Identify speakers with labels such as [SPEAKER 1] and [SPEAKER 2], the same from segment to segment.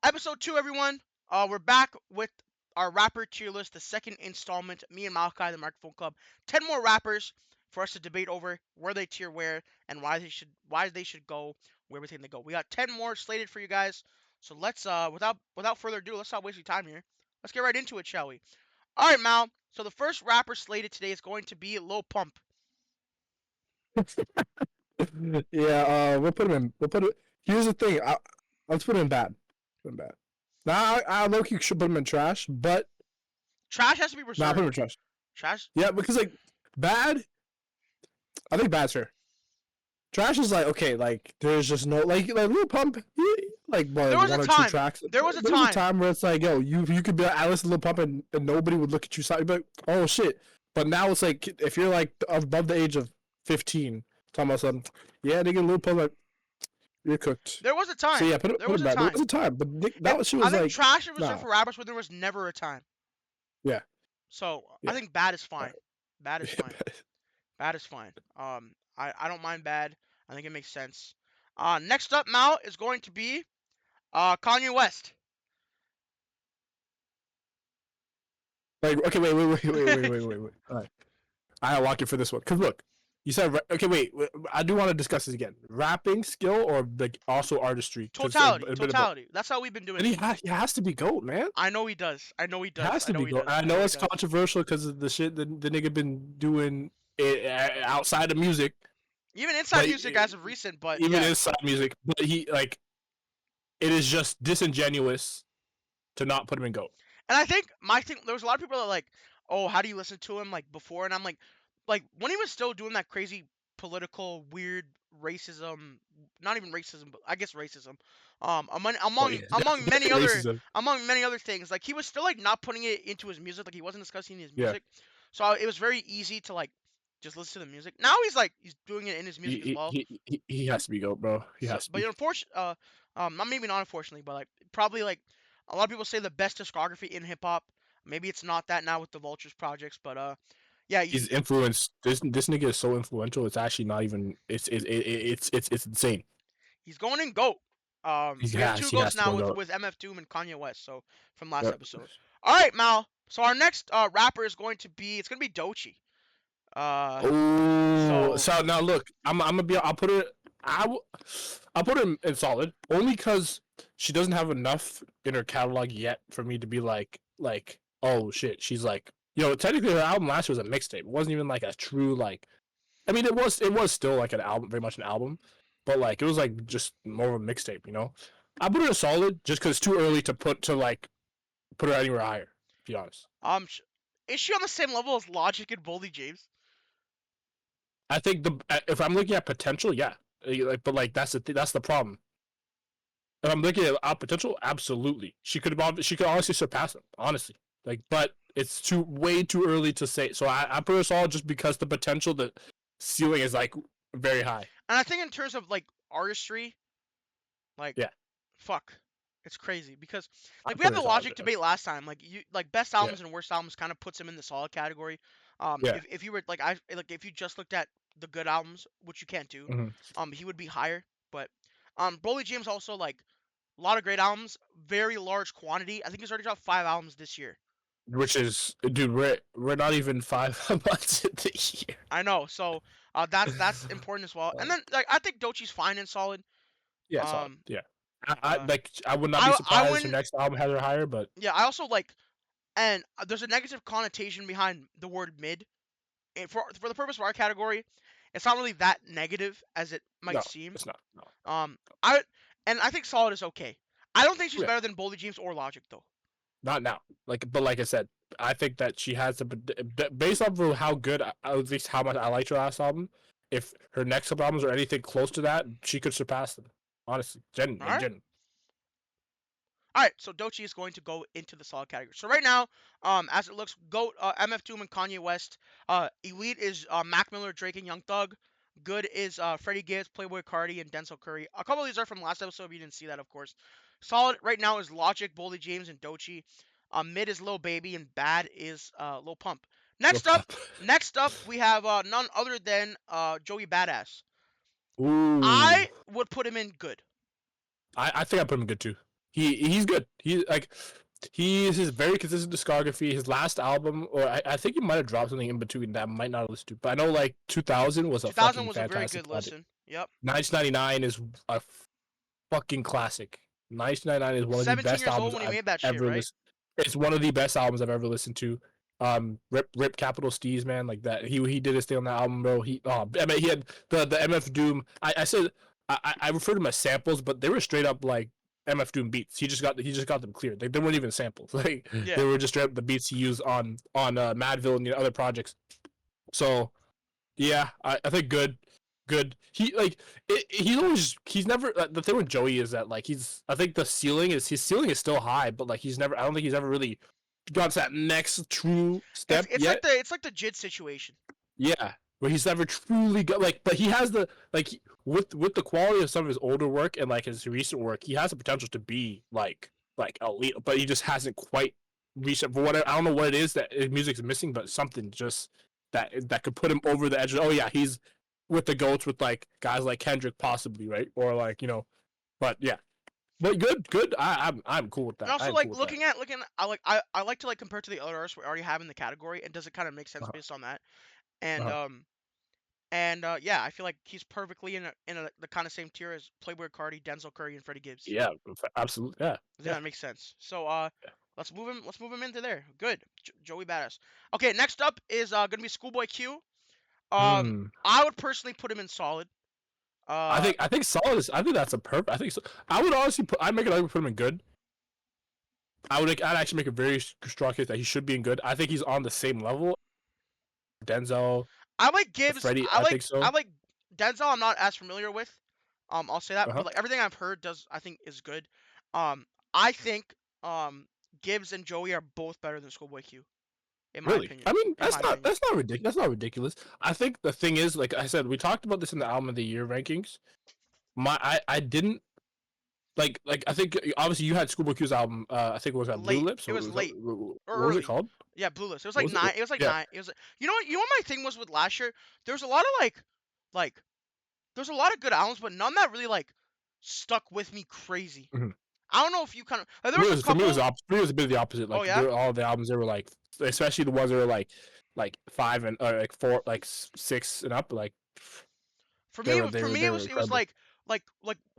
[SPEAKER 1] Episode 2, everyone. We're back with our rapper tier list, the second installment. Me and Malachi, the Microphone Club. 10 more rappers for us to debate over where they tier where and why they should go where we think they go. We got 10 more slated for you guys. So let's without further ado, let's not waste your time here. Let's get right into it, shall we? All right, Mal. So the first rapper slated today is going to be Lil Pump.
[SPEAKER 2] Yeah, we'll put him in. We'll put it. Here's the thing. Let's put him in bad. Put him bad. Now, I low key should put him in trash, but
[SPEAKER 1] Trash has to be
[SPEAKER 2] nah, put him
[SPEAKER 1] reserved.
[SPEAKER 2] in trash.
[SPEAKER 1] Trash.
[SPEAKER 2] Yeah, because like bad. I think bad's fair. Trash is like okay, like there's just no like Lil Pump, like
[SPEAKER 1] There was a
[SPEAKER 2] one or two
[SPEAKER 1] time.
[SPEAKER 2] tracks.
[SPEAKER 1] There was a
[SPEAKER 2] There was a
[SPEAKER 1] time.
[SPEAKER 2] time where it's like, yo, you could be like, I listen to Lil Pump and nobody would look at you. You'd be like, oh shit. But now it's like if you're like above the age of 15, talking about something, yeah, nigga, Lil Pump, like you're cooked.
[SPEAKER 1] There was a
[SPEAKER 2] So
[SPEAKER 1] time.
[SPEAKER 2] yeah,
[SPEAKER 1] There
[SPEAKER 2] put
[SPEAKER 1] was
[SPEAKER 2] it
[SPEAKER 1] a
[SPEAKER 2] back. There
[SPEAKER 1] time.
[SPEAKER 2] was a time, but that shit
[SPEAKER 1] I
[SPEAKER 2] was
[SPEAKER 1] think
[SPEAKER 2] like,
[SPEAKER 1] trash is reserved
[SPEAKER 2] nah,
[SPEAKER 1] for rappers where there was never a time.
[SPEAKER 2] yeah,
[SPEAKER 1] So I
[SPEAKER 2] yeah,
[SPEAKER 1] think bad is fine. Bad is fine.
[SPEAKER 2] yeah.
[SPEAKER 1] Bad is fine. I don't mind bad. I think it makes sense. Next up, Mal is going to be Kanye West.
[SPEAKER 2] Like okay, wait. All right, I lock it for this one. Cause look, you said okay. Wait, I do want to discuss this again. Rapping skill or like also artistry? Cause
[SPEAKER 1] Totality,
[SPEAKER 2] a bit of both.
[SPEAKER 1] totality. That's how we've been doing
[SPEAKER 2] And
[SPEAKER 1] it.
[SPEAKER 2] he has to be GOAT, man.
[SPEAKER 1] I know he does. I know he
[SPEAKER 2] He
[SPEAKER 1] does.
[SPEAKER 2] has
[SPEAKER 1] I
[SPEAKER 2] to
[SPEAKER 1] know
[SPEAKER 2] be
[SPEAKER 1] he
[SPEAKER 2] GOAT.
[SPEAKER 1] does.
[SPEAKER 2] I
[SPEAKER 1] I
[SPEAKER 2] know
[SPEAKER 1] know he
[SPEAKER 2] it's
[SPEAKER 1] does.
[SPEAKER 2] controversial because of the shit that the nigga been doing outside of music,
[SPEAKER 1] Even inside
[SPEAKER 2] but
[SPEAKER 1] music as of recent, but
[SPEAKER 2] even
[SPEAKER 1] yeah.
[SPEAKER 2] inside music. But he like it is just disingenuous to not put him in GOAT.
[SPEAKER 1] And I think my thing, there was a lot of people that are like, oh, how do you listen to him like before? And I'm like when he was still doing that crazy political weird racism, not even racism, but I guess racism, among
[SPEAKER 2] Oh
[SPEAKER 1] among
[SPEAKER 2] yeah,
[SPEAKER 1] among many
[SPEAKER 2] definitely
[SPEAKER 1] other
[SPEAKER 2] racism.
[SPEAKER 1] among many other things, like he was still like not putting it into his music, like he wasn't discussing his
[SPEAKER 2] Yeah,
[SPEAKER 1] music, so it was very easy to like just listen to the music. Now he's doing it in his music as well.
[SPEAKER 2] he has to be GOAT, bro. He
[SPEAKER 1] So,
[SPEAKER 2] has to
[SPEAKER 1] but
[SPEAKER 2] be.
[SPEAKER 1] unfortunately, not maybe not unfortunately, but like probably like a lot of people say the best discography in hip hop. Maybe it's not that now with the Vultures projects, but yeah,
[SPEAKER 2] He's influenced. This nigga is so influential. It's actually not even. It's insane.
[SPEAKER 1] he's going in GOAT. We have two
[SPEAKER 2] He
[SPEAKER 1] GOATs
[SPEAKER 2] has to
[SPEAKER 1] now
[SPEAKER 2] go
[SPEAKER 1] with
[SPEAKER 2] GOAT.
[SPEAKER 1] MF Doom and Kanye West. So from last
[SPEAKER 2] Yep.
[SPEAKER 1] episode. All right, Mal. So our next rapper is going to be Doechii.
[SPEAKER 2] Oh,
[SPEAKER 1] So
[SPEAKER 2] so now look, I'm gonna be. I'll put it. I'll put her in solid only because she doesn't have enough in her catalog yet for me to be like oh shit, she's like technically her album last year was a mixtape. It wasn't even like a true like. I mean, it was still like an album, very much an album, but like it was like just more of a mixtape. I put her in solid just because it's too early to put her anywhere higher. To be honest.
[SPEAKER 1] is she on the same level as Logic and Boldy James?
[SPEAKER 2] I think if I'm looking at potential, yeah, but like that's the problem. If I'm looking at potential, absolutely, she could honestly surpass him, honestly. Like, but it's way too early to say. So I put us all just because the potential, the ceiling is like very high.
[SPEAKER 1] And I think in terms of like artistry, like
[SPEAKER 2] Yeah,
[SPEAKER 1] fuck, it's crazy because
[SPEAKER 2] I
[SPEAKER 1] like we
[SPEAKER 2] put
[SPEAKER 1] had
[SPEAKER 2] her
[SPEAKER 1] the
[SPEAKER 2] solid.
[SPEAKER 1] Logic debate last time. Like you like best
[SPEAKER 2] Yeah,
[SPEAKER 1] albums and worst albums kind of puts him in the solid category.
[SPEAKER 2] yeah.
[SPEAKER 1] If you were like if you just looked at the good albums, which you can't do,
[SPEAKER 2] Hmm.
[SPEAKER 1] he would be higher. But Broly James also like a lot of great albums, very large quantity. I think he's already dropped 5 albums this year.
[SPEAKER 2] Which is, dude, we're not even 5 months into the year.
[SPEAKER 1] I know, so that's important as well. And then like I think Dochi's fine and solid.
[SPEAKER 2] Yeah, solid.
[SPEAKER 1] Um,
[SPEAKER 2] Yeah,
[SPEAKER 1] uh,
[SPEAKER 2] I would not be
[SPEAKER 1] I
[SPEAKER 2] surprised her
[SPEAKER 1] wouldn't.
[SPEAKER 2] next album has her higher, but
[SPEAKER 1] Yeah, I also like, and there's a negative connotation behind the word mid. And for the purpose of our category, it's not really that negative as it might
[SPEAKER 2] no,
[SPEAKER 1] seem.
[SPEAKER 2] it's not. No.
[SPEAKER 1] I and I think solid is okay. I don't think she's
[SPEAKER 2] Yeah.
[SPEAKER 1] better than Boldy James or Logic though.
[SPEAKER 2] Not now. But like I said, I think that she has to, based off of how good, at least how much I liked her last album. If her next couple albums are anything close to that, she could surpass them. Honestly,
[SPEAKER 1] All right. All right, so Doechii is going to go into the solid category. So right now, as it looks, GOAT, MF Doom and Kanye West. Elite is Mac Miller, Drake, and Young Thug. Good is Freddie Gibbs, Playboy Cardi, and Denzel Curry. A couple of these are from last episode, but you didn't see that, of course. Solid right now is Logic, Boldy James, and Doechii. Mid is Lil Baby, and bad is Lil Pump. Next up, we have none other than Joey Badass.
[SPEAKER 2] Ooh,
[SPEAKER 1] I would put him in good.
[SPEAKER 2] I think I put him good too. he's good. He like he's his very consistent discography. His last album, or I think he might have dropped something in between that I might not have listened to, but I know like 2000 was a
[SPEAKER 1] 2000
[SPEAKER 2] fucking
[SPEAKER 1] was a very
[SPEAKER 2] fantastic
[SPEAKER 1] good
[SPEAKER 2] project.
[SPEAKER 1] listen. Yep.
[SPEAKER 2] 1999 is a fucking classic. 1999 is one of the
[SPEAKER 1] 17
[SPEAKER 2] best
[SPEAKER 1] years old
[SPEAKER 2] albums
[SPEAKER 1] when he
[SPEAKER 2] I've
[SPEAKER 1] made that shit,
[SPEAKER 2] ever
[SPEAKER 1] right?
[SPEAKER 2] listened. It's one of the best albums I've ever listened to. Rip Capital Steez, man, like that. He did his thing on that album, bro. I mean, he had the MF Doom. I said I referred to them as samples, but they were straight up like MF Doom beats. He just got them cleared. They weren't even samples. Like
[SPEAKER 1] Yeah.
[SPEAKER 2] they were just straight up the beats he used on Madville and other projects. So yeah, I think good. He like he's always he's never the thing with Joey is that like I think his ceiling is still high, but like he's never I don't think he's ever really got to that next true
[SPEAKER 1] It's
[SPEAKER 2] step
[SPEAKER 1] it's like
[SPEAKER 2] yet.
[SPEAKER 1] the Jid situation.
[SPEAKER 2] Yeah, where he's never truly got like, but he has the like with the quality of some of his older work and like his recent work, he has the potential to be like elite, but he just hasn't quite reached it for whatever. I don't know what it is that his music's missing, but something just that could put him over the edge. Oh yeah, he's with the goats with like guys like Kendrick possibly, right? Or like but yeah, but good. I'm cool with
[SPEAKER 1] And
[SPEAKER 2] that.
[SPEAKER 1] also
[SPEAKER 2] I'm cool
[SPEAKER 1] like
[SPEAKER 2] with that.
[SPEAKER 1] looking at I like to like compare to the other artists we already have in the category and does it kind of make sense
[SPEAKER 2] Uh-huh.
[SPEAKER 1] based on that? And
[SPEAKER 2] Uh-huh.
[SPEAKER 1] yeah, I feel like he's perfectly in the kind of same tier as Playboy Cardi, Denzel Curry, and Freddie Gibbs.
[SPEAKER 2] Yeah, absolutely. Yeah,
[SPEAKER 1] I think
[SPEAKER 2] yeah,
[SPEAKER 1] that makes sense. So
[SPEAKER 2] yeah.
[SPEAKER 1] let's move him into there. Good, Joey Badass. Okay, next up is gonna be Schoolboy Q.
[SPEAKER 2] Hmm.
[SPEAKER 1] I would personally put him in solid. Uh,
[SPEAKER 2] I think solid is. I think that's a perfect. I think so. I would honestly put. I'd make it. I would put him in good. I'd actually make a very strong case that he should be in good. I think he's on the same level. Denzel,
[SPEAKER 1] I like Gibbs.
[SPEAKER 2] Freddie. I think
[SPEAKER 1] I
[SPEAKER 2] so.
[SPEAKER 1] like Denzel. I'm not as familiar with. I'll say that,
[SPEAKER 2] Uh
[SPEAKER 1] but
[SPEAKER 2] huh.
[SPEAKER 1] like everything I've heard does I think is good. Um, I think Gibbs and Joey are both better than Schoolboy Q, in my
[SPEAKER 2] Really?
[SPEAKER 1] opinion.
[SPEAKER 2] I mean,
[SPEAKER 1] In my opinion.
[SPEAKER 2] that's not ridiculous. That's not ridiculous. I think the thing is, like I said, we talked about this in the album of the year rankings. I didn't like I think obviously you had Schoolboy Q's album. I think it was at Blue
[SPEAKER 1] Late.
[SPEAKER 2] Lips.
[SPEAKER 1] It was late or
[SPEAKER 2] What was it
[SPEAKER 1] early.
[SPEAKER 2] called?
[SPEAKER 1] Yeah, Blue List. It was
[SPEAKER 2] What
[SPEAKER 1] like
[SPEAKER 2] was it?
[SPEAKER 1] nine. It was like
[SPEAKER 2] Yeah.
[SPEAKER 1] nine. It was. You know what my thing was with last year. There was a lot of like there's a lot of good albums, but none that really like stuck with me crazy.
[SPEAKER 2] Mm-hmm.
[SPEAKER 1] I don't know if you kind of there was a
[SPEAKER 2] For me it was
[SPEAKER 1] couple.
[SPEAKER 2] for me it was a bit of the opposite.
[SPEAKER 1] Oh
[SPEAKER 2] Like
[SPEAKER 1] yeah.
[SPEAKER 2] all the albums they were like, especially the ones that were like five and or like four, like six and up, like
[SPEAKER 1] For me
[SPEAKER 2] they
[SPEAKER 1] it
[SPEAKER 2] were
[SPEAKER 1] was
[SPEAKER 2] incredible.
[SPEAKER 1] like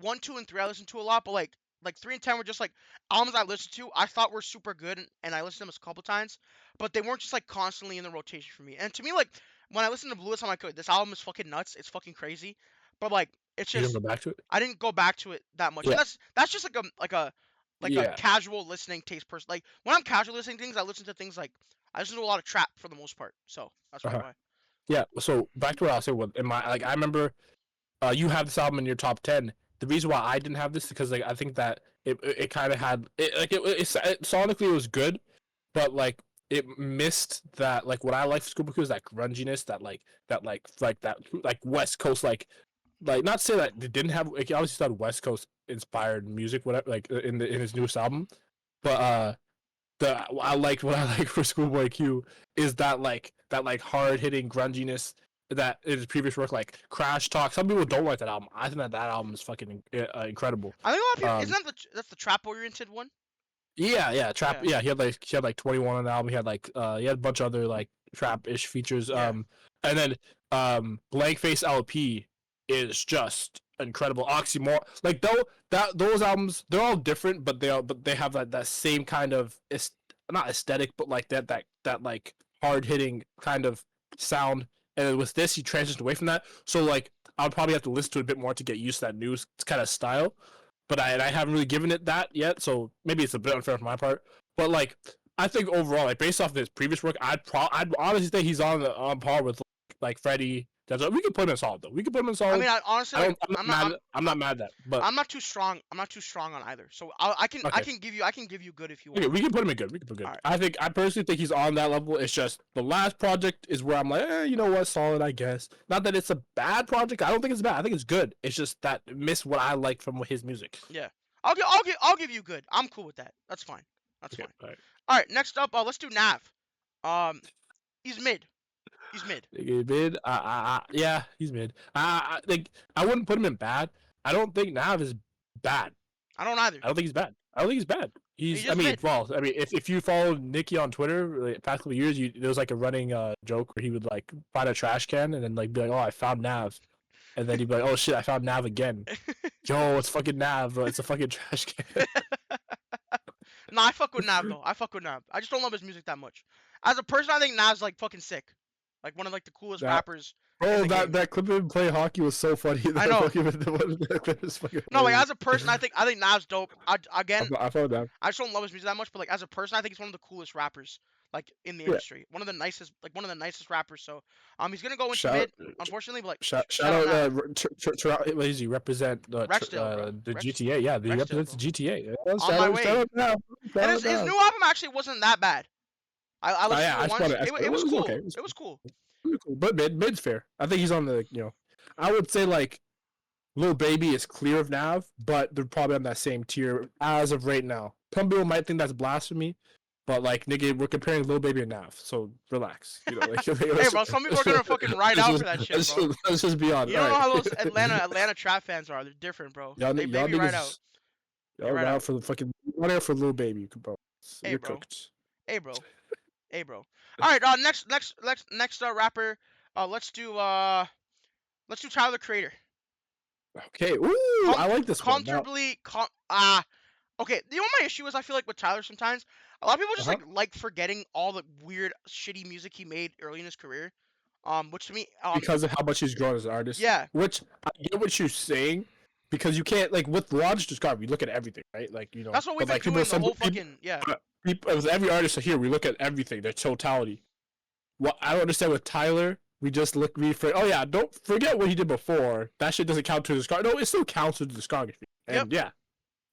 [SPEAKER 1] 1, 2, and 3 I listened to a lot, but like 3 and 10 were just like albums I listened to I thought were super good and I listened to them a couple times, but they weren't just like constantly in the rotation for me. And to me like when I listen to Blues, I'm like, "Good, this album is fucking nuts. It's fucking crazy," but like it's
[SPEAKER 2] You didn't
[SPEAKER 1] just
[SPEAKER 2] go back to it.
[SPEAKER 1] I didn't go back to it that much, and
[SPEAKER 2] Yeah,
[SPEAKER 1] that's just like a
[SPEAKER 2] yeah,
[SPEAKER 1] casual listening taste person. Like when I'm casual listening to things, I listen to things like I listen to a lot of trap for the most part, so that's probably
[SPEAKER 2] uh-huh.
[SPEAKER 1] why.
[SPEAKER 2] Yeah. So back to what I was saying. With in my like, I remember you have this album in your top 10. The reason why I didn't have this is because like I think that it kind of had sonically it was good, but like it missed that like what I like for Scooby Doo is that grunginess, that like West Coast like not to say that it didn't have like he obviously had West Coast inspired music whatever like in his newest album, but the I liked what I like for Schoolboy Q is that like hard hitting grunginess that in his previous work like Crash Talk. Some people don't like that album. I think that album is fucking incredible.
[SPEAKER 1] I think a lot of people
[SPEAKER 2] Um,
[SPEAKER 1] isn't that that's the trap oriented one?
[SPEAKER 2] yeah, trap.
[SPEAKER 1] Yeah,
[SPEAKER 2] Yeah, he had like 21 on the album. He had a bunch of other like trap ish features.
[SPEAKER 1] yeah.
[SPEAKER 2] And then Blank Face LP is just incredible. Oxymoron, like though that those albums they're all different, but they have that same kind of not aesthetic, but like that like hard hitting kind of sound. And then with this, he transitioned away from that. So like I would probably have to listen to it a bit more to get used to that new kind of style, but I haven't really given it that yet, so maybe it's a bit unfair from my part. But like, I think overall, like based off of his previous work, I'd honestly say he's on par with like Freddie. We could put him in solid though. We could put him in
[SPEAKER 1] I mean,
[SPEAKER 2] solid.
[SPEAKER 1] I honestly like
[SPEAKER 2] I'm not mad at that. But
[SPEAKER 1] I'm not too strong. I'm not too strong on either. So I
[SPEAKER 2] okay,
[SPEAKER 1] can give you good if you
[SPEAKER 2] okay,
[SPEAKER 1] want.
[SPEAKER 2] we can put him in good. We can put
[SPEAKER 1] All
[SPEAKER 2] good.
[SPEAKER 1] right.
[SPEAKER 2] I personally think he's on that level. It's just the last project is where I'm like, you know what, solid, I guess. Not that it's a bad project. I don't think it's bad. I think it's good. It's just that missed what I like from his music.
[SPEAKER 1] Yeah. I'll give you good. I'm cool with that. That's fine. That's
[SPEAKER 2] Okay,
[SPEAKER 1] fine.
[SPEAKER 2] all right.
[SPEAKER 1] All right. Next up, let's do Nav. Um, he's mid. He's mid.
[SPEAKER 2] Mid, yeah, he's mid. Like I wouldn't put him in bad. I don't think Nav is bad.
[SPEAKER 1] I don't either.
[SPEAKER 2] I don't think he's bad. I don't think he's bad.
[SPEAKER 1] He's
[SPEAKER 2] He's, I
[SPEAKER 1] just
[SPEAKER 2] mean,
[SPEAKER 1] mid.
[SPEAKER 2] well, I mean, if you followed Nicky on Twitter like, past couple of years, there was like a running joke where he would like find a trash can and then like be like, "Oh, I found Nav," and then he'd be like, "Oh shit, I found Nav again." Yo, it's fucking Nav, bro. It's a fucking trash can.
[SPEAKER 1] Nah, I fuck with Nav though. I fuck with Nav. I just don't love his music that much. As a person, I think Nav's like fucking sick. Like one of like the coolest
[SPEAKER 2] that,
[SPEAKER 1] rappers in
[SPEAKER 2] bro,
[SPEAKER 1] the
[SPEAKER 2] that
[SPEAKER 1] game.
[SPEAKER 2] that clip of him playing hockey was so funny.
[SPEAKER 1] I
[SPEAKER 2] That
[SPEAKER 1] know.
[SPEAKER 2] fucking that clip is fucking
[SPEAKER 1] No, like
[SPEAKER 2] hilarious.
[SPEAKER 1] as a person, I think Nav's dope. Again,
[SPEAKER 2] I found Nav.
[SPEAKER 1] I just don't love his music that much, but like as a person, I think he's one of the coolest rappers like in the
[SPEAKER 2] Yeah.
[SPEAKER 1] industry. One of the nicest rappers. So he's gonna go into
[SPEAKER 2] Shout
[SPEAKER 1] mid, unfortunately, but like
[SPEAKER 2] shout
[SPEAKER 1] shout out
[SPEAKER 2] out
[SPEAKER 1] Nav.
[SPEAKER 2] what does he represent
[SPEAKER 1] Rexdale, bro.
[SPEAKER 2] the GTA? Yeah, he
[SPEAKER 1] Rexdale,
[SPEAKER 2] represents the
[SPEAKER 1] bro.
[SPEAKER 2] GTA. Yeah,
[SPEAKER 1] On my
[SPEAKER 2] shout
[SPEAKER 1] way.
[SPEAKER 2] out Nav.
[SPEAKER 1] And
[SPEAKER 2] Shout out
[SPEAKER 1] his
[SPEAKER 2] Nav.
[SPEAKER 1] new album actually wasn't that bad. I
[SPEAKER 2] Oh
[SPEAKER 1] listened
[SPEAKER 2] yeah,
[SPEAKER 1] to it once.
[SPEAKER 2] I spun
[SPEAKER 1] It
[SPEAKER 2] it.
[SPEAKER 1] was
[SPEAKER 2] It was okay.
[SPEAKER 1] cool. It was cool.
[SPEAKER 2] It was cool. But mid's fair. I think he's on the I would say like Lil Baby is clear of Nav, but they're probably on that same tier as of right now. Some people might think that's blasphemy, but like nigga, we're comparing Lil Baby and Nav, so relax. Like
[SPEAKER 1] Hey, bro, some people are gonna fucking ride
[SPEAKER 2] let's
[SPEAKER 1] out
[SPEAKER 2] just,
[SPEAKER 1] for that shit, bro.
[SPEAKER 2] let's just be honest.
[SPEAKER 1] You
[SPEAKER 2] All
[SPEAKER 1] don't know
[SPEAKER 2] right,
[SPEAKER 1] how those Atlanta trap fans are. They're different, bro. They
[SPEAKER 2] y'all
[SPEAKER 1] be right out.
[SPEAKER 2] niggas,
[SPEAKER 1] They
[SPEAKER 2] y'all
[SPEAKER 1] right
[SPEAKER 2] right
[SPEAKER 1] out.
[SPEAKER 2] for the fucking right out for Lil Baby, bro.
[SPEAKER 1] Hey,
[SPEAKER 2] You're
[SPEAKER 1] bro.
[SPEAKER 2] cooked.
[SPEAKER 1] Hey, bro. Hey, bro. All right. Next rapper. Let's do Tyler the Creator.
[SPEAKER 2] Okay, ooh, I
[SPEAKER 1] Com-
[SPEAKER 2] like this one. Now,
[SPEAKER 1] comfortably okay, you know what my issue is? I feel like with Tyler sometimes a lot of people just
[SPEAKER 2] huh?
[SPEAKER 1] like forgetting all the weird shitty music he made early in his career. Which to me
[SPEAKER 2] Because of how much he's grown as an artist.
[SPEAKER 1] yeah,
[SPEAKER 2] Which I get what you're saying, because you can't like with Logic Discovery, we look at everything, right? Like
[SPEAKER 1] that's what we've
[SPEAKER 2] but
[SPEAKER 1] been
[SPEAKER 2] like people,
[SPEAKER 1] doing the
[SPEAKER 2] some
[SPEAKER 1] whole
[SPEAKER 2] people,
[SPEAKER 1] fucking yeah.
[SPEAKER 2] with every artist here, we look at everything, their totality. What I don't understand with Tyler, we just look for oh yeah, don't forget what he did before. That shit doesn't count to his discography. No, it still counts to the discography,
[SPEAKER 1] Yep.
[SPEAKER 2] and yeah,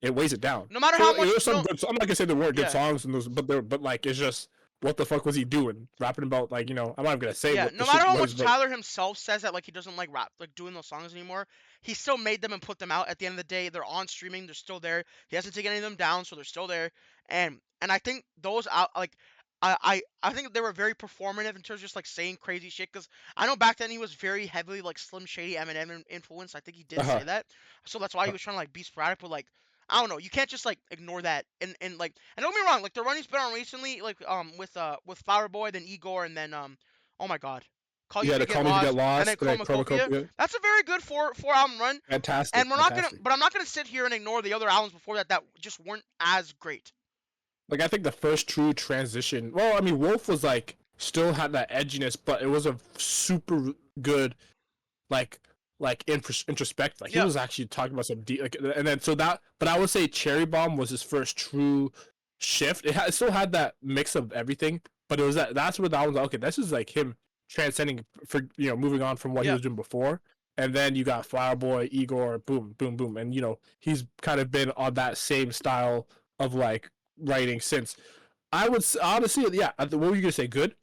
[SPEAKER 2] it weighs it down.
[SPEAKER 1] No matter how
[SPEAKER 2] So
[SPEAKER 1] much
[SPEAKER 2] there's some
[SPEAKER 1] no
[SPEAKER 2] good. I'm not gonna say there weren't good
[SPEAKER 1] yeah.
[SPEAKER 2] songs in those, but like it's just what the fuck was he doing? Rapping about like I'm not even gonna say
[SPEAKER 1] Yeah,
[SPEAKER 2] what the
[SPEAKER 1] no matter
[SPEAKER 2] shit
[SPEAKER 1] how
[SPEAKER 2] was,
[SPEAKER 1] much
[SPEAKER 2] but
[SPEAKER 1] Tyler himself says that like he doesn't like rap like doing those songs anymore, he still made them and put them out. At the end of the day, they're on streaming, they're still there. He hasn't taken any of them down, so they're still there. And I think those out like I think they were very performative in terms of just like saying crazy shit. Cause I know back then he was very heavily like Slim Shady Eminem influenced. I think he did
[SPEAKER 2] uh-huh.
[SPEAKER 1] say that, so that's why he was trying to like be sporadic. But like I don't know, you can't just like ignore that. And like and don't get me wrong, like the run he's been on recently, like with Flower Boy, then Igor, and then oh my God, Call You
[SPEAKER 2] Yeah,
[SPEAKER 1] If
[SPEAKER 2] the
[SPEAKER 1] You Get
[SPEAKER 2] Call Me If You Get
[SPEAKER 1] Lost, and then
[SPEAKER 2] Lost, like
[SPEAKER 1] Chromacopia.
[SPEAKER 2] Chromacopia.
[SPEAKER 1] That's a very good four album run.
[SPEAKER 2] Fantastic,
[SPEAKER 1] And
[SPEAKER 2] fantastic.
[SPEAKER 1] I'm not gonna sit here and ignore the other albums before that that just weren't as great.
[SPEAKER 2] Like I think the first true transition. Well, I mean, Wolf was like still had that edginess, but it was a super good like introspect. Like he
[SPEAKER 1] Yep,
[SPEAKER 2] was actually talking about some deep. Like, and then so that, but I would say Cherry Bomb was his first true shift. It still had that mix of everything, but it was that's where that was like, okay. This is like him transcending for moving on from what he
[SPEAKER 1] yep.
[SPEAKER 2] was doing before. And then you got Flower Boy, Igor, boom, boom, boom, and he's kind of been on that same style of like writing since. I would honestly, yeah. What were you gonna say? Good.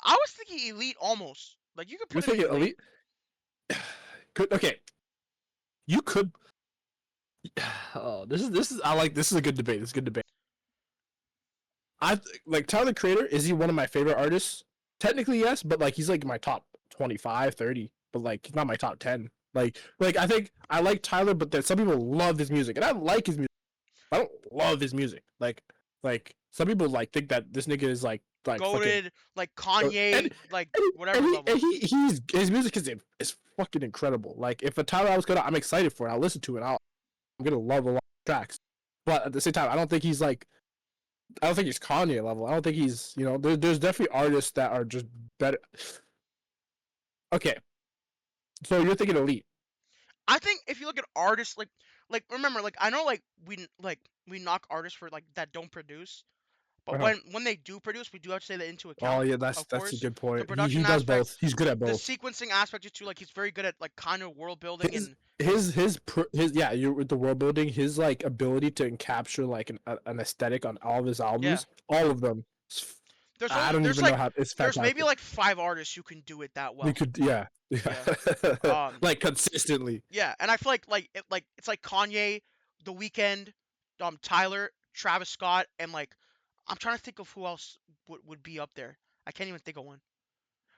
[SPEAKER 1] I was thinking Elite almost. Like you could
[SPEAKER 2] You're
[SPEAKER 1] put him in
[SPEAKER 2] thinking
[SPEAKER 1] Elite.
[SPEAKER 2] elite. Good. Okay. You could. Oh, this is I like this is a good debate. This is a good debate. I like Tyler the Creator. Is he one of my favorite artists? Technically, yes, but like he's like my top 25, 30, but like he's not my top 10. Like I think I like Tyler, but then some people love his music, and I like his music. I don't love his music. Like some people like think that this nigga is like fucking
[SPEAKER 1] Goated, like
[SPEAKER 2] and
[SPEAKER 1] Kanye, like whatever
[SPEAKER 2] and
[SPEAKER 1] level.
[SPEAKER 2] he's his music is fucking incredible. Like if a Tyler album's good, I'm excited for it. I'll listen to it. I'm gonna love a lot of tracks. But at the same time, I don't think he's Kanye level. I don't think he's there's definitely artists that are just better. Okay, so you're thinking elite.
[SPEAKER 1] I think if you look at artists like remember like I know we knock artists for like that don't produce, but
[SPEAKER 2] Uh-huh.
[SPEAKER 1] when they do produce, we do have to take that into
[SPEAKER 2] Oh
[SPEAKER 1] account.
[SPEAKER 2] yeah,
[SPEAKER 1] Of
[SPEAKER 2] that's a
[SPEAKER 1] course,
[SPEAKER 2] good
[SPEAKER 1] the
[SPEAKER 2] point. He
[SPEAKER 1] production
[SPEAKER 2] does
[SPEAKER 1] aspect,
[SPEAKER 2] both. He's good at
[SPEAKER 1] the
[SPEAKER 2] both.
[SPEAKER 1] sequencing aspect is too. Like he's very good at like kind of world building
[SPEAKER 2] His
[SPEAKER 1] and his.
[SPEAKER 2] yeah, you're with the world building. His like ability to capture like an aesthetic on all of his
[SPEAKER 1] Yeah,
[SPEAKER 2] albums, all of them. I don't even know how. It's
[SPEAKER 1] there's maybe
[SPEAKER 2] fantastic.
[SPEAKER 1] like 5 artists who can do it that
[SPEAKER 2] We
[SPEAKER 1] well.
[SPEAKER 2] could, yeah,
[SPEAKER 1] Yeah.
[SPEAKER 2] yeah,
[SPEAKER 1] Um.
[SPEAKER 2] like consistently.
[SPEAKER 1] Yeah, and I feel like it's like Kanye, The Weeknd, Tyler, Travis Scott, and like I'm trying to think of who else would be up there. I can't even think of one.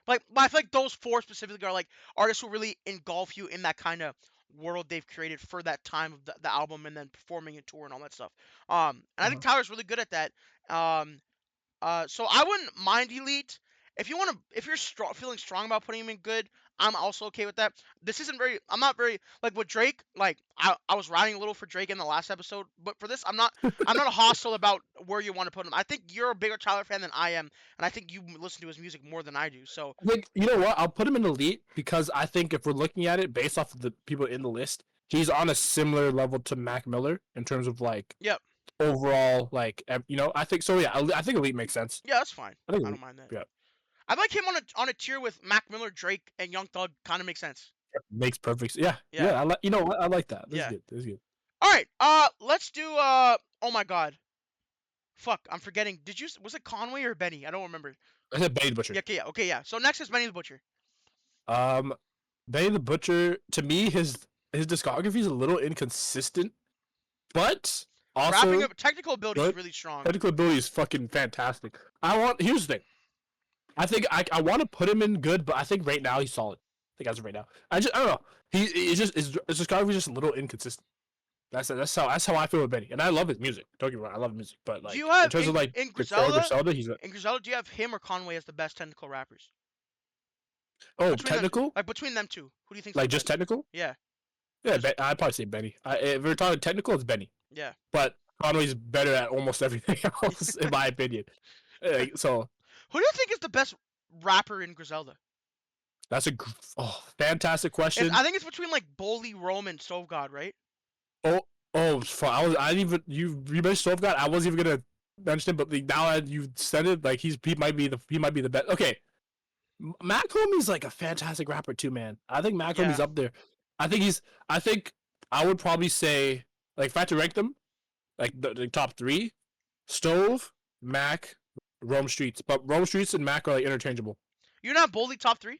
[SPEAKER 1] But I feel like those four specifically are like artists who really engulf you in that kind of world they've created for that time of the album and then performing and tour and all that stuff. And I think
[SPEAKER 2] Uh-huh.
[SPEAKER 1] Tyler's really good at that. Um, so I wouldn't mind Elite. If you want to, if you're feeling strong about putting him in good, I'm also okay with that. This isn't very. I'm not very like with Drake. Like I was riding a little for Drake in the last episode, but for this, I'm not. I'm not hostile about where you want to put him. I think you're a bigger Tyler fan than I am, and I think you listen to his music more than I do. So
[SPEAKER 2] Like, you know what? I'll put him in elite because I think if we're looking at it based off of the people in the list, he's on a similar level to Mac Miller in terms of like
[SPEAKER 1] yeah,
[SPEAKER 2] overall, like you know. I think so. Yeah, I think elite makes sense.
[SPEAKER 1] yeah, that's fine.
[SPEAKER 2] I think
[SPEAKER 1] I
[SPEAKER 2] elite.
[SPEAKER 1] don't mind that.
[SPEAKER 2] Yeah,
[SPEAKER 1] I like him on a tier with Mac Miller, Drake, and Young Thug. Kind of makes sense.
[SPEAKER 2] makes perfect. Yeah,
[SPEAKER 1] Yeah,
[SPEAKER 2] yeah. I like. You know what? I like that. This is
[SPEAKER 1] yeah.
[SPEAKER 2] good. This is good.
[SPEAKER 1] All right. Let's do. Oh my God. Fuck, I'm forgetting. Was it Conway or Benny? I don't remember.
[SPEAKER 2] I said Benny the Butcher.
[SPEAKER 1] Yeah, okay, yeah, okay, yeah. So next is Benny the Butcher.
[SPEAKER 2] Um, Benny the Butcher. To me, his discography is a little inconsistent, but
[SPEAKER 1] Rapping
[SPEAKER 2] also
[SPEAKER 1] of technical ability is
[SPEAKER 2] good.
[SPEAKER 1] really strong.
[SPEAKER 2] Technical ability is fucking fantastic. Here's the thing. I think I want to put him in good, but I think right now he's solid. I think as of right now, I don't know. His discography is just a little inconsistent. That's how I feel with Benny, and I love his music. Don't get me wrong, I love his music, but
[SPEAKER 1] Do you
[SPEAKER 2] like in
[SPEAKER 1] have
[SPEAKER 2] terms of like
[SPEAKER 1] in
[SPEAKER 2] the core
[SPEAKER 1] Griselda?
[SPEAKER 2] Griselda, he's a,
[SPEAKER 1] In Griselda, do you have him or Conway as the best technical rappers?
[SPEAKER 2] oh
[SPEAKER 1] Between them,
[SPEAKER 2] technical,
[SPEAKER 1] like between them two, who do you think's the
[SPEAKER 2] like just
[SPEAKER 1] best?
[SPEAKER 2] technical.
[SPEAKER 1] Yeah,
[SPEAKER 2] Yeah,
[SPEAKER 1] just
[SPEAKER 2] I'd probably say Benny. If we're talking technical, it's Benny,
[SPEAKER 1] yeah.
[SPEAKER 2] but Conway's better at almost everything else, in my opinion. So
[SPEAKER 1] Who do you think is the best rapper in Griselda?
[SPEAKER 2] that's fantastic question.
[SPEAKER 1] I think it's between like Bully, Rome, and Stove God, right?
[SPEAKER 2] Oh, oh, fuck. I didn't even you mentioned Stove God. I wasn't even gonna mention him, but like, now that you said it, like he might be the best. Okay, Mac Homie's like a fantastic rapper too, man. I think Mac Homie's
[SPEAKER 1] Yeah.
[SPEAKER 2] up there. I think he's. I think I would probably say like if I had to rank them, like the top three, Stove, Mac, Rome Streets. But Rome Streets and Mac are like interchangeable.
[SPEAKER 1] You're not Bully top three?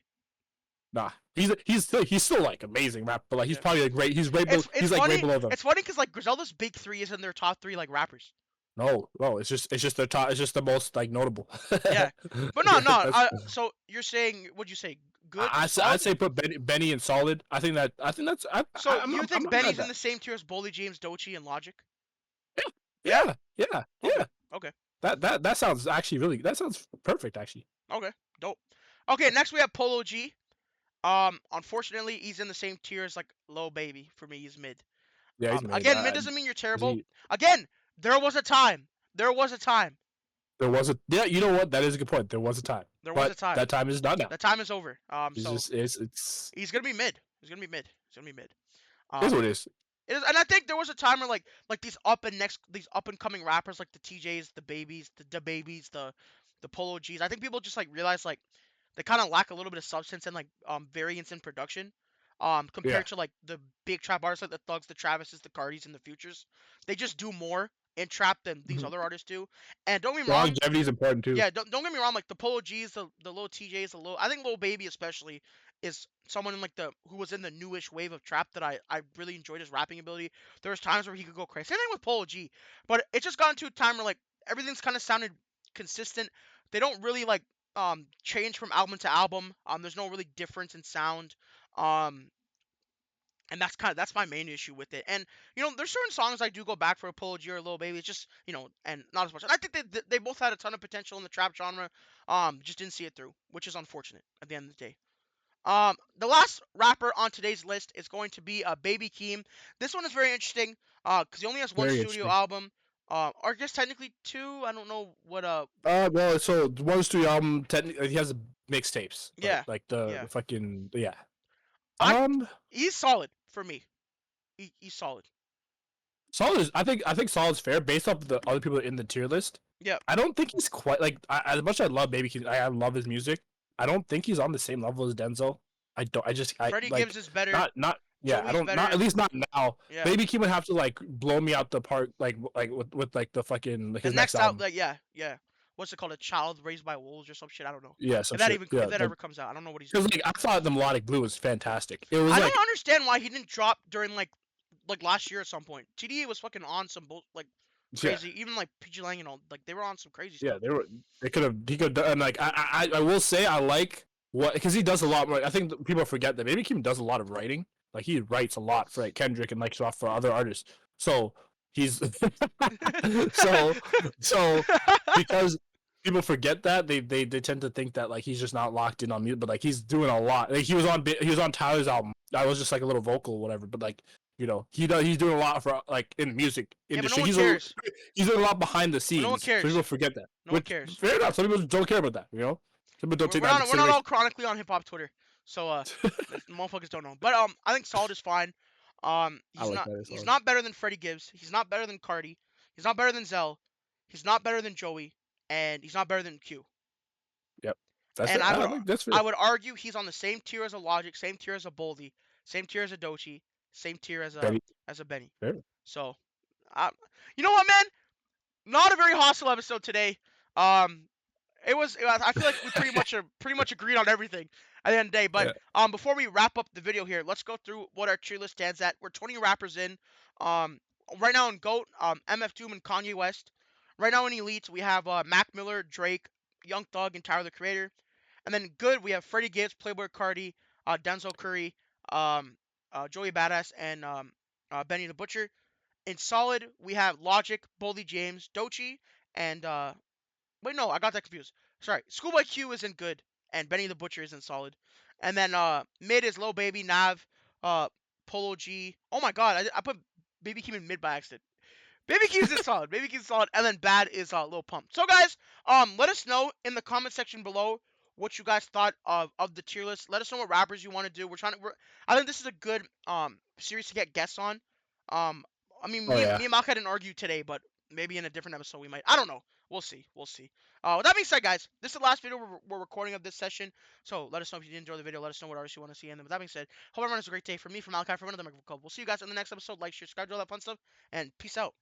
[SPEAKER 2] Nah, he's still like amazing rap, but like he's
[SPEAKER 1] Yeah.
[SPEAKER 2] probably like great. He's way below.
[SPEAKER 1] It's
[SPEAKER 2] He's like way
[SPEAKER 1] funny.
[SPEAKER 2] below them.
[SPEAKER 1] It's funny because like Griselda's big three is in their top three like rappers.
[SPEAKER 2] No, no, it's just the top. It's just the most like notable.
[SPEAKER 1] Yeah, but no, no.
[SPEAKER 2] That's,
[SPEAKER 1] So you're saying, what'd you say? Good,
[SPEAKER 2] I'd
[SPEAKER 1] solid.
[SPEAKER 2] say put Benny in solid. I think that's
[SPEAKER 1] So you
[SPEAKER 2] I'm
[SPEAKER 1] think
[SPEAKER 2] not mad at
[SPEAKER 1] Benny's in
[SPEAKER 2] that.
[SPEAKER 1] the same tier as Bully, James, Doechii, and Logic? Yeah.
[SPEAKER 2] Yeah, yeah,
[SPEAKER 1] Okay.
[SPEAKER 2] yeah.
[SPEAKER 1] Okay.
[SPEAKER 2] That sounds actually really. That sounds perfect actually.
[SPEAKER 1] Okay. Dope. Okay. Next we have Polo G. Unfortunately, he's in the same tier as like Lil Baby. For me, he's mid.
[SPEAKER 2] Yeah, he's mid.
[SPEAKER 1] Again, mid doesn't mean you're terrible.
[SPEAKER 2] He,
[SPEAKER 1] Again, there was a time. There was a time.
[SPEAKER 2] there was a yeah. You know what? That is a good point. There was a time,
[SPEAKER 1] There was a
[SPEAKER 2] but
[SPEAKER 1] time.
[SPEAKER 2] that time is not now.
[SPEAKER 1] That time is over.
[SPEAKER 2] It's
[SPEAKER 1] So
[SPEAKER 2] just it's
[SPEAKER 1] he's gonna be mid. He's gonna be mid. He's gonna be mid.
[SPEAKER 2] is
[SPEAKER 1] Um,
[SPEAKER 2] what it is.
[SPEAKER 1] It is, and I think there was a time where like these up and coming rappers like the TJs, the Babies, the Babies, the Polo Gs. I think people just like realize like they kind of lack a little bit of substance and like variance in production,
[SPEAKER 2] Yeah.
[SPEAKER 1] compared to like the big trap artists like the Thugs, the Travises, the Cardis, and the Futures. They just do more in trap than these
[SPEAKER 2] Mhm.
[SPEAKER 1] other artists do. And don't get me wrong,
[SPEAKER 2] Longevity is important too.
[SPEAKER 1] yeah, don't get me wrong. Like the Polo G's, the little TJ's, the little I think Lil Baby especially is someone in like the who was in the newish wave of trap that I really enjoyed his rapping ability. There was times where he could go crazy. Same thing with Polo G, but it just got into a time where like everything's kind of sounded consistent. They don't really like change from album to album. There's no really difference in sound. Um, and that's my main issue with it. And there's certain songs I do go back for Apology G or Lil Baby. It's just and not as much. And I think they both had a ton of potential in the trap genre. Just didn't see it through, which is unfortunate at the end of the day. The last rapper on today's list is going to be Baby Keem. This one is very interesting. Because he only has one
[SPEAKER 2] Very
[SPEAKER 1] studio
[SPEAKER 2] interesting.
[SPEAKER 1] album. Or I guess. Two. I don't know what.
[SPEAKER 2] Well, so one studio album technically he has mixtapes,
[SPEAKER 1] Yeah.
[SPEAKER 2] like
[SPEAKER 1] Yeah.
[SPEAKER 2] the fucking yeah.
[SPEAKER 1] I.
[SPEAKER 2] Um,
[SPEAKER 1] He's solid for me. He's solid.
[SPEAKER 2] Solid is I think Solid's fair based off the other people in the tier list.
[SPEAKER 1] Yeah.
[SPEAKER 2] I don't think he's quite like as much as I love Baby Keem, I love his music. I don't think he's on the same level as Denzel. I don't. I
[SPEAKER 1] Freddie
[SPEAKER 2] like
[SPEAKER 1] Gibbs is better.
[SPEAKER 2] not yeah. I
[SPEAKER 1] Joey's
[SPEAKER 2] don't not
[SPEAKER 1] better.
[SPEAKER 2] at least not now.
[SPEAKER 1] Yeah.
[SPEAKER 2] Baby Keem would have to like blow me out the park like with like the fucking like
[SPEAKER 1] The
[SPEAKER 2] his next
[SPEAKER 1] next out,
[SPEAKER 2] album.
[SPEAKER 1] like yeah. What's it called? A child raised by wolves or some shit. I don't know.
[SPEAKER 2] Yeah, some
[SPEAKER 1] If that
[SPEAKER 2] shit.
[SPEAKER 1] even
[SPEAKER 2] Yeah,
[SPEAKER 1] if that ever comes out, I don't know what he's
[SPEAKER 2] because
[SPEAKER 1] doing.
[SPEAKER 2] like I thought the Melodic Blue was fantastic. It was
[SPEAKER 1] I don't
[SPEAKER 2] like
[SPEAKER 1] understand why he didn't drop during like last year at some point. TDA was fucking on some like
[SPEAKER 2] yeah.
[SPEAKER 1] crazy. Even like PG Lang and all, like they were on some crazy
[SPEAKER 2] Yeah,
[SPEAKER 1] stuff.
[SPEAKER 2] they could have he could and like I will say I like what because he does a lot more. I think people forget that Baby Keem does a lot of writing. Like he writes a lot for like Kendrick and like stuff for other artists. So he's so so because people forget that they tend to think that like he's just not locked in on music, but like he's doing a lot. Like he was on Tyler's album. I was just like a little vocal or whatever, but like he's doing a lot for like in the music
[SPEAKER 1] Yeah, but no
[SPEAKER 2] industry.
[SPEAKER 1] one cares.
[SPEAKER 2] He's doing a lot behind the
[SPEAKER 1] But no one
[SPEAKER 2] scenes, so people
[SPEAKER 1] cares.
[SPEAKER 2] forget that.
[SPEAKER 1] No one
[SPEAKER 2] Which
[SPEAKER 1] cares.
[SPEAKER 2] fair enough. Some people don't care about that. Some people don't take
[SPEAKER 1] We're
[SPEAKER 2] that into
[SPEAKER 1] not all
[SPEAKER 2] consideration.
[SPEAKER 1] chronically on hip hop Twitter, so motherfuckers don't know. But I think Solid is fine.
[SPEAKER 2] I like that as
[SPEAKER 1] He's
[SPEAKER 2] well.
[SPEAKER 1] not better than Freddie Gibbs. He's not better than Cardi. He's not better than Zell. He's not better than Joey, and he's not better than Q.
[SPEAKER 2] Yep, that's
[SPEAKER 1] And
[SPEAKER 2] fair. I think that's
[SPEAKER 1] I
[SPEAKER 2] fair.
[SPEAKER 1] would argue he's on the same tier as a Logic, same tier as a Boldy, same tier as a Dochi, same tier
[SPEAKER 2] Betty,
[SPEAKER 1] as a Benny.
[SPEAKER 2] fair.
[SPEAKER 1] So, I, you know what, man? Not a very hostile episode today. Um, I feel like we pretty much agreed on everything at the end of the day. But
[SPEAKER 2] Yeah,
[SPEAKER 1] before we wrap up the video here, let's go through what our tier list stands at. We're 20 rappers in. Um, right now in GOAT, MF Doom and Kanye West. Right now in Elite, we have Mac Miller, Drake, Young Thug, and Tyler the Creator. And then good, we have Freddie Gibbs, Playboy Cardi, Denzel Curry, um, Joey Badass, and Benny the Butcher. In solid, we have Logic, Boldy James, Dochi, and wait, no, I got that confused. Sorry, Schoolboy Q isn't good, and Benny the Butcher isn't solid. And then mid is Lil Baby, Nav, uh, Polo G. Oh my God, I put Baby Keem in mid by accident. Baby Keem's is solid. Baby Keem's solid, and then bad is Lil Pump. So guys, let us know in the comment section below what you guys thought of the tier list. Let us know what rappers you want to do. I think this is a good series to get guests on. Um, I mean,
[SPEAKER 2] oh yeah.
[SPEAKER 1] me and Malka didn't argue today, but maybe in a different episode we might. I don't know. We'll see. We'll see. With that being said, guys, this is the last video we're recording of this session. So let us know if you did enjoy the video. Let us know what artists you want to see. And with that being said, hope everyone has a great day. For me, from Malachi, for another Microphone Club. We'll see you guys in the next episode. Like, share, subscribe, all that fun stuff. And peace out.